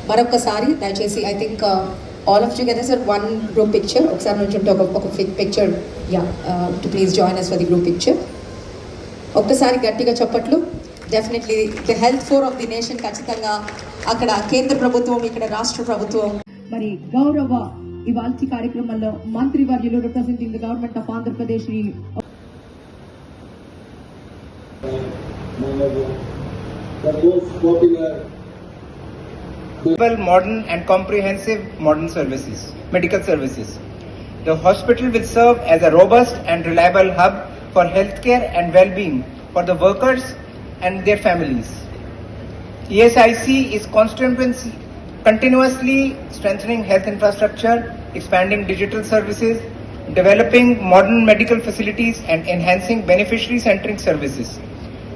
మరొకసారి దయచేసి I think all of together sir one group picture ఒకసారి నుంచి ఉంటే ఒక పిక్చర్ యా టు please join us for the group picture. ఒక్కసారి గట్టిగా చెప్పట్లు. Definitely the health for of the nation ఖచ్చితంగా అక్కడ కేంద్ర ప్రభుత్వం ఇక్కడ రాష్ట్ర ప్రభుత్వం మరి గౌరవ ఇవాల్టి కార్యక్రమంలో మంత్రి వర్యులు representing the government of Andhra Pradesh modern and comprehensive medical services. The hospital will serve as a robust and reliable hub for healthcare and well-being for the workers and their families. ESIC is continuously strengthening health infrastructure, expanding digital services, developing modern medical facilities and enhancing beneficiary-centric services.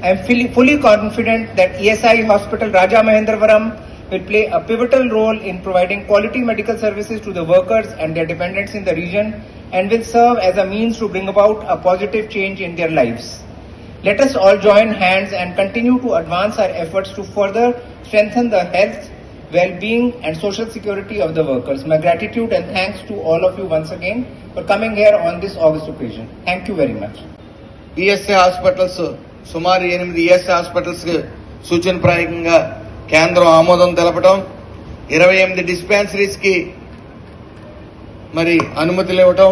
I am fully confident that ESI Hospital Raja Mahendravaram will play a pivotal role in providing quality medical services to the workers and their dependents in the region and will serve as a means to bring about a positive change in their lives. Let us all join hands and continue to advance our efforts to further strengthen the health, well-being and social security of the workers. My gratitude and thanks to all of you once again for coming here on this August occasion. Thank you very much. ESI Hospitals సుమారు 8 ESI hospitals సూచనప్రాయంగా కేంద్రం ఆమోదం తెలపడం, 28 dispensaries కి మరి అనుమతులు ఇవ్వటం,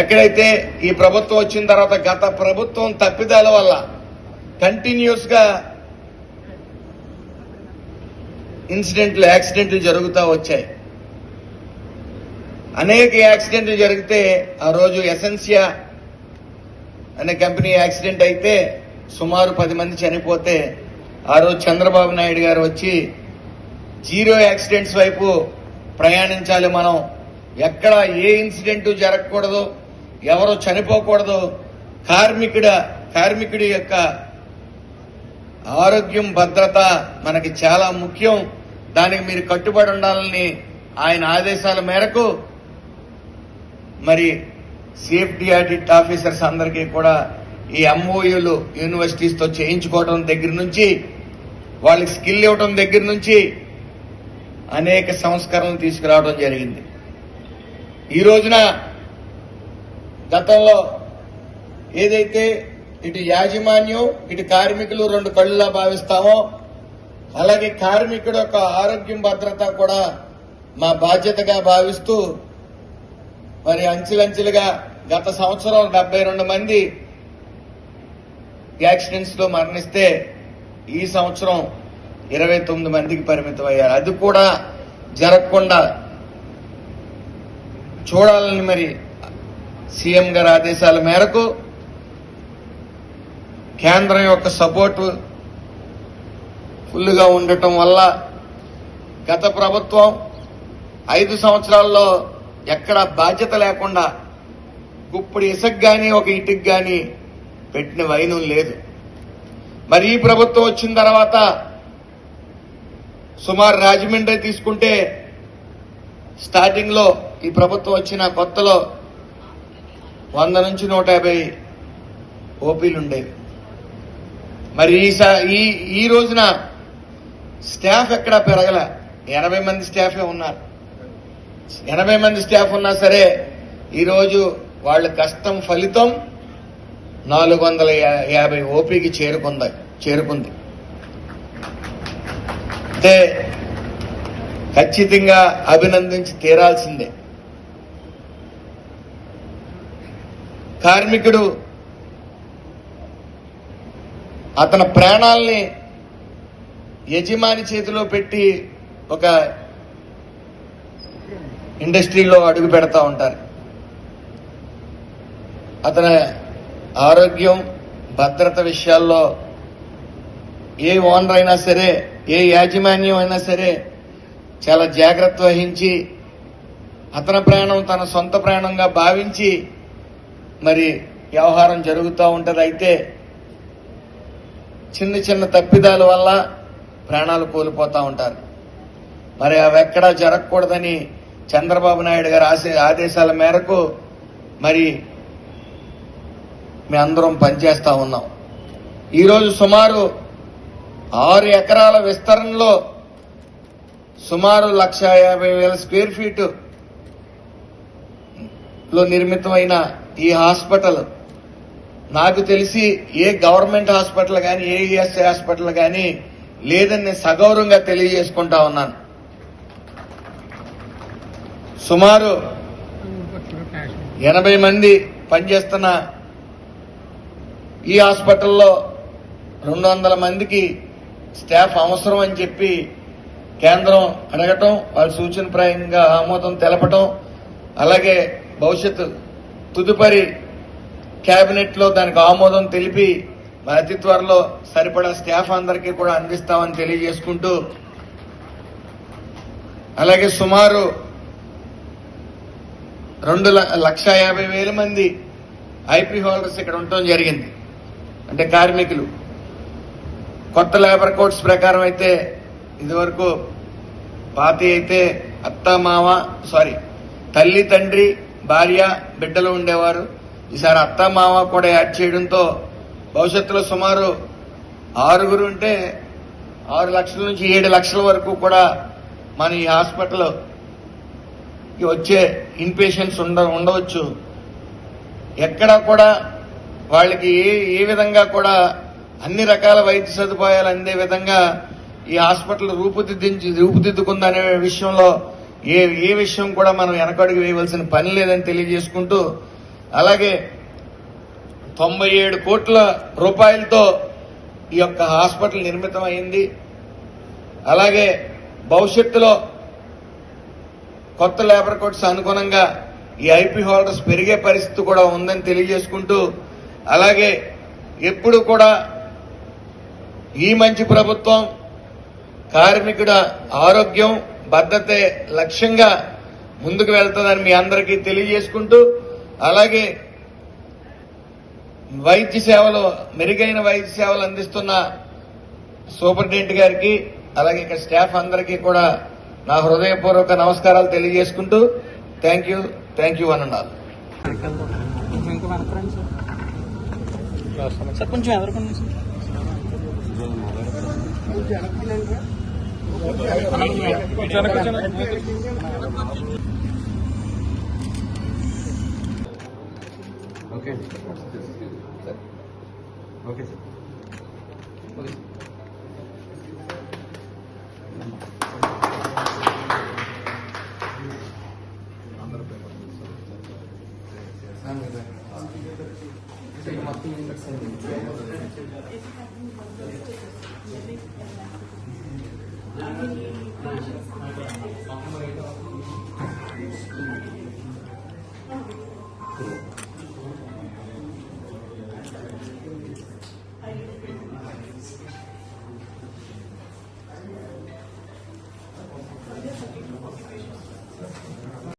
ఎక్కడైతే ఈ ప్రభుత్వం వచ్చిన తర్వాత గత ప్రభుత్వం తప్పిదాల వల్ల కంటిన్యూస్ గా యాక్సిడెంట్లు జరుగుతూ వచ్చాయి. అనేక యాక్సిడెంట్లు జరిగితే ఆ రోజు ఎసెన్సియా అనే కంపెనీ యాక్సిడెంట్ అయితే సుమారు 10 మంది చనిపోతే ఆ రోజు చంద్రబాబు నాయుడు గారు వచ్చి జీరో యాక్సిడెంట్స్ వైపు ప్రయాణించాలి, మనం ఎక్కడ ఏ ఇన్సిడెంట్ జరగకూడదు, ఎవరు చనిపోకూడదు, కార్మికుడి యొక్క ఆరోగ్యం భద్రత మనకి చాలా ముఖ్యం, దానికి మీరు కట్టుబడి ఉండాలని ఆయన ఆదేశాల మేరకు మరి సేఫ్టీ ఆడిట్ ఆఫీసర్స్ అందరికీ కూడా ఈ ఎంఓయూలు యూనివర్సిటీస్ తో చేయించుకోవడం దగ్గర నుంచి వాళ్ళకి స్కిల్ ఇవ్వడం దగ్గర నుంచి అనేక సంస్కరణలు తీసుకురావడం జరిగింది. ఈ రోజున గతంలో ఏదైతే ఇటు యాజమాన్యం ఇటు కార్మికులు 2 కళ్ళులా భావిస్తామో అలాగే కార్మికుడు యొక్క ఆరోగ్యం భద్రత కూడా మా బాధ్యతగా భావిస్తూ మరి అంచెలంచెలుగా గత సంవత్సరం 72 మంది యాక్సిడెంట్స్ లో మరణిస్తే ఈ సంవత్సరం 29 మందికి పరిమితం అయ్యారు. అది కూడా జరగకుండా చూడాలని మరి సీఎం గారి ఆదేశాల మేరకు కేంద్రం యొక్క సపోర్టు ఫుల్గా ఉండటం వల్ల గత ప్రభుత్వం 5 సంవత్సరాల్లో ఎక్కడ బాధ్యత లేకుండా గుప్పుడు ఇసుక గాని ఒక ఇటుకు గాని పెట్టిన వైనం లేదు. మరి ఈ ప్రభుత్వం వచ్చిన తర్వాత సుమారు రాజమండ్రి తీసుకుంటే స్టార్టింగ్ లో ఈ ప్రభుత్వం వచ్చిన కొత్తలో 100 నుంచి 150 ఓపీలు ఉండేవి. మరి ఈ రోజున స్టాఫ్ ఎక్కడా పెరగల, 80 మంది స్టాఫే ఉన్నారు. 80 మంది స్టాఫ్ ఉన్నా సరే ఈరోజు వాళ్ళ కష్టం ఫలితం 450 ఓపీకి చేరుకుంది. అంటే ఖచ్చితంగా అభినందించి తీరాల్సిందే. కార్మికుడు అతని ప్రాణాలని యజమాని చేతిలో పెట్టి ఒక ఇండస్ట్రీలో అడుగు పెడతా ఉంటారు. అతని ఆరోగ్యం భద్రత విషయాల్లో ఏ ఓనర్ అయినా సరే ఏ యాజమాన్యం అయినా సరే చాలా జాగ్రత్త వహించి అతని ప్రాణం తన సొంత ప్రాణంగా భావించి మరి వ్యవహారం జరుగుతూ ఉంటది. అయితే చిన్న చిన్న తప్పిదాల వల్ల ప్రాణాలు కోల్పోతూ ఉంటారు. మరి అవి ఎక్కడా జరగకూడదని చంద్రబాబు నాయుడు గారి ఆదేశాల మేరకు మరి మీ అందరం పనిచేస్తా ఉన్నాం. ఈరోజు సుమారు 6 ఎకరాల విస్తరణలో సుమారు 1,50,000 స్క్వేర్ ఫీటు లో నిర్మితమైన ఈ హాస్పిటల్ నాకు తెలిసి ఏ గవర్నమెంట్ హాస్పిటల్ కానీ ఏ ఈఎస్ఐ హాస్పిటల్ కానీ లేదని నేను సగౌరవంగా తెలియజేసుకుంటా ఉన్నాను. సుమారు 80 మంది పనిచేస్తున్న ఈ హాస్పిటల్లో 200 మందికి స్టాఫ్ అవసరం అని చెప్పి కేంద్రం అడగటం, వాళ్ళ సూచనప్రాయంగా ఆమోదం తెలపటం, అలాగే భవిష్యత్తు తదుపరి కేబినెట్ లో దానికి ఆమోదం తెలిపి అతి త్వరలో సరిపడా స్టాఫ్ అందరికీ కూడా అందిస్తామని తెలియజేసుకుంటూ, అలాగే సుమారు 2,50,000 మంది ఐపీ హోల్డర్స్ ఇక్కడ ఉండటం జరిగింది. అంటే కార్మికులు. కొత్త లేబర్ కోడ్స్ ప్రకారం అయితే ఇదివరకు పాతి అయితే తల్లి తండ్రి భార్య బిడ్డలు ఉండేవారు. ఈసారి అత్త మామ కూడా యాడ్ చేయడంతో భవిష్యత్తులో సుమారు 6 ఉంటే 6 లక్షల నుంచి 7 లక్షల వరకు కూడా మన ఈ హాస్పిటల్ వచ్చే ఇన్పేషెంట్స్ ఉండవచ్చు. ఎక్కడా కూడా వాళ్ళకి ఏ విధంగా కూడా అన్ని రకాల వైద్య సదుపాయాలు అందే విధంగా ఈ హాస్పిటల్ రూపుదిద్దుకుందనే విషయంలో ఏ విషయం కూడా మనం వెనకడుగు వేయవలసిన పని లేదని తెలియజేసుకుంటూ, అలాగే 97 కోట్ల రూపాయలతో ఈ యొక్క హాస్పిటల్ నిర్మితం అయింది. అలాగే భవిష్యత్తులో కొత్త లేబర్ కోడ్స్ అనుగుణంగా ఈ ఐపీ హోల్డర్స్ పెరిగే పరిస్థితి కూడా ఉందని తెలియజేసుకుంటూ, అలాగే ఎప్పుడు కూడా ఈ మంచి ప్రభుత్వం కార్మికుడ ఆరోగ్యం భద్రతే లక్ష్యంగా ముందుకు వెళ్తుందని మీ అందరికీ తెలియజేసుకుంటూ, అలాగే వైద్య సేవలు మెరుగైన వైద్య సేవలు అందిస్తున్న సూపరింటెండెంట్ గారికి, అలాగే ఇక్కడ స్టాఫ్ అందరికీ కూడా నా హృదయపూర్వక నమస్కారాలు తెలియజేసుకుంటూ థ్యాంక్ యూ అన్నారు. కొంచెం ఎదుర్కొండి ఓకే ఓకే మొత్తం